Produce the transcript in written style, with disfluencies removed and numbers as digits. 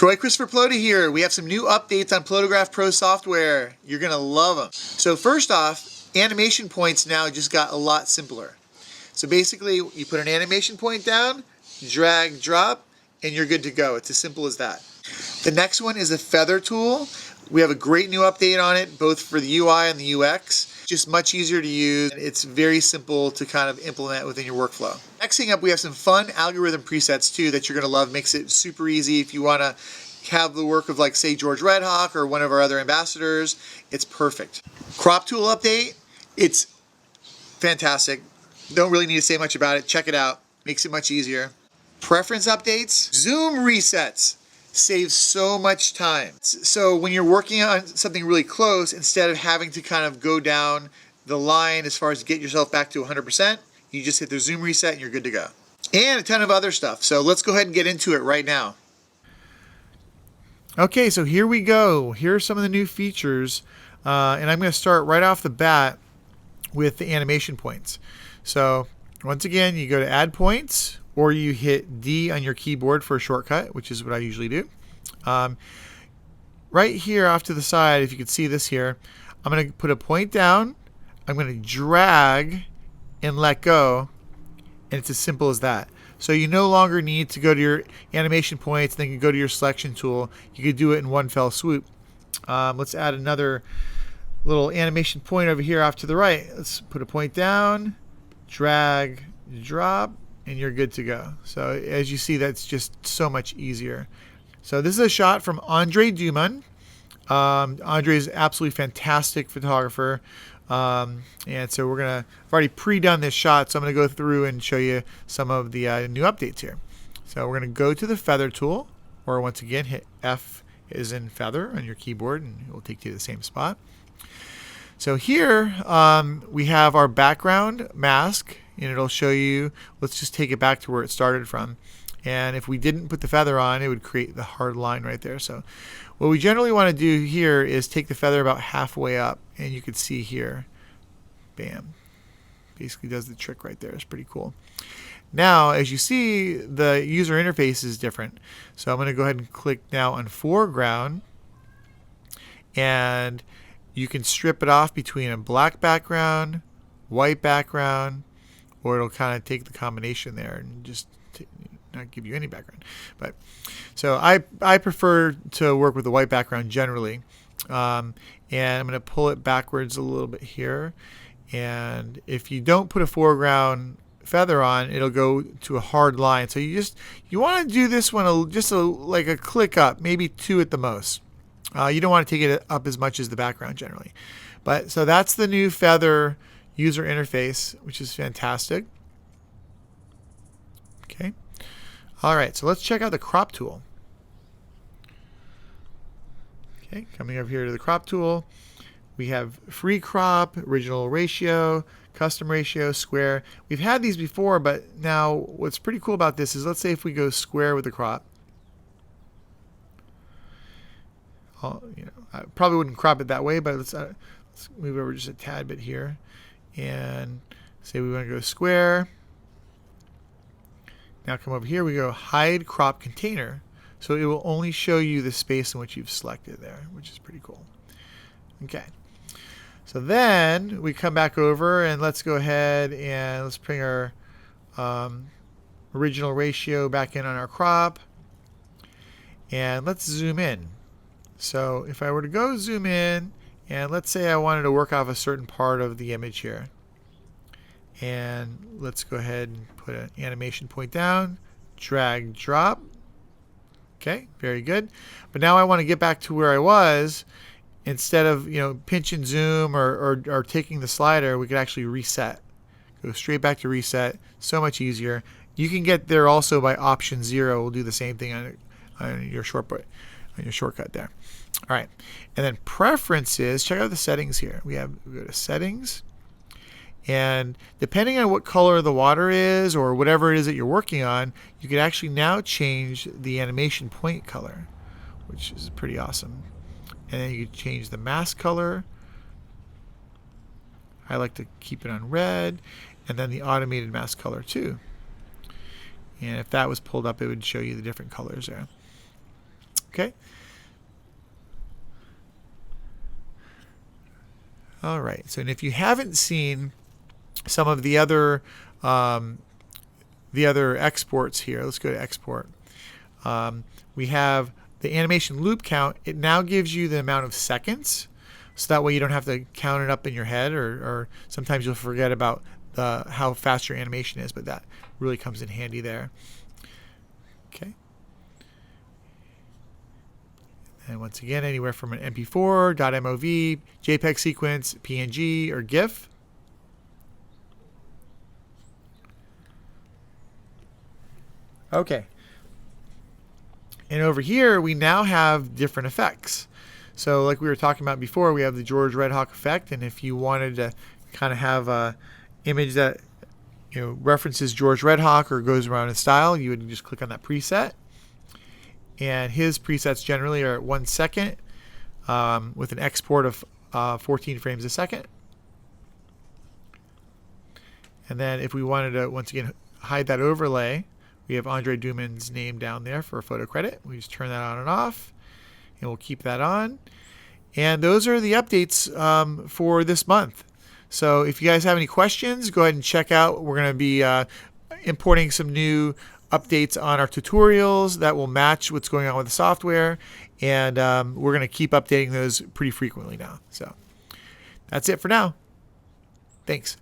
Troy Christopher Plota here. We have some new updates on Plotagraph Pro software. You're going to love them. So first off, animation points now just got a lot simpler. So basically, you put an animation point down, drag, drop, and you're good to go. It's as simple as that. The next one is a feather tool. We have a great new update on it, both for the UI and the UX. Just much easier to use. It's very simple to kind of implement within your workflow. Next thing up, we have some fun algorithm presets too that you're going to love. Makes it super easy if you want to have the work of, like, say, George Redhawk or one of our other ambassadors. It's perfect. Crop tool update. It's fantastic. Don't really need to say much about it. Check it out. Makes it much easier. Preference updates. Zoom resets. Saves so much time. So when you're working on something really close, instead of having to kind of go down the line as far as get yourself back to 100%, you just hit the zoom reset and you're good to go. And a ton of other stuff. So let's go ahead and get into it right now. Okay, so here we go. Here are some of the new features. And I'm going to start right off the bat with the animation points. So once again, you go to add points, or you hit D on your keyboard for a shortcut, which is what I usually do. Right here off to the side, if you can see this here, I'm going to put a point down, I'm going to drag and let go, and it's as simple as that. So you no longer need to go to your animation points, then you can go to your selection tool. You could do it in one fell swoop. Let's add another little animation point over here off to the right. Let's put a point down, drag, drop, and you're good to go. So as you see, that's just so much easier. So this is a shot from Andre Duman. Andre is absolutely fantastic photographer. And so I've already pre-done this shot, so I'm going to go through and show you some of the new updates here. So we're going to go to the feather tool, or once again hit F as in feather on your keyboard, and it will take you to the same spot. So here we have our background mask, and it'll show you, let's just take it back to where it started from. And if we didn't put the feather on, it would create the hard line right there. So what we generally want to do here is take the feather about halfway up, and you can see here, bam, basically does the trick right there. It's pretty cool. Now, as you see, the user interface is different. So I'm going to go ahead and click now on foreground, and you can strip it off between a black background, white background, or it'll kind of take the combination there and just not give you any background. But so I prefer to work with the white background generally, and I'm going to pull it backwards a little bit here. And if you don't put a foreground feather on, it'll go to a hard line. So you want to do this one like a click up, maybe 2 at the most. You don't want to take it up as much as the background generally. But so that's the new feather user interface, which is fantastic. Okay. All right, so let's check out the crop tool. Okay, coming over here to the crop tool, we have free crop, original ratio, custom ratio, square. We've had these before, but now what's pretty cool about this is, let's say if we go square with the crop, I probably wouldn't crop it that way, but let's move over just a tad bit here and say we want to go square. Now come over here, we go hide crop container. So it will only show you the space in which you've selected there, which is pretty cool. Okay. So then we come back over and let's go ahead and let's bring our original ratio back in on our crop. And let's zoom in. So if I were to go zoom in, and let's say I wanted to work off a certain part of the image here. And let's go ahead and put an animation point down, drag, drop. Okay, very good. But now I want to get back to where I was. Instead of pinch and zoom or taking the slider, we could actually reset. Go straight back to reset. So much easier. You can get there also by option 0. We'll do the same thing on your shortcut there. All right, and then preferences. Check out the settings here. We go to settings, and depending on what color the water is or whatever it is that you're working on, you can actually now change the animation point color, which is pretty awesome. And then you can change the mask color. I like to keep it on red, and then the automated mask color too. And if that was pulled up, it would show you the different colors there. Okay. All right. So, and if you haven't seen some of the other exports here, let's go to export. We have the animation loop count. It now gives you the amount of seconds, so that way you don't have to count it up in your head, or sometimes you'll forget about how fast your animation is, but that really comes in handy there. Okay. And once again, anywhere from an MP4, .mov, JPEG sequence, PNG, or GIF. Okay. And over here, we now have different effects. So like we were talking about before, we have the George Red Hawk effect. And if you wanted to kind of have a image that references George Red Hawk or goes around in style, you would just click on that preset. And his presets generally are at 1 second with an export of 14 frames a second. And then if we wanted to, once again, hide that overlay, we have Andre Duman's name down there for a photo credit. We just turn that on and off, and we'll keep that on. And those are the updates for this month. So if you guys have any questions, go ahead and check out. We're going to be importing some new updates on our tutorials that will match what's going on with the software. And we're going to keep updating those pretty frequently now. So that's it for now. Thanks.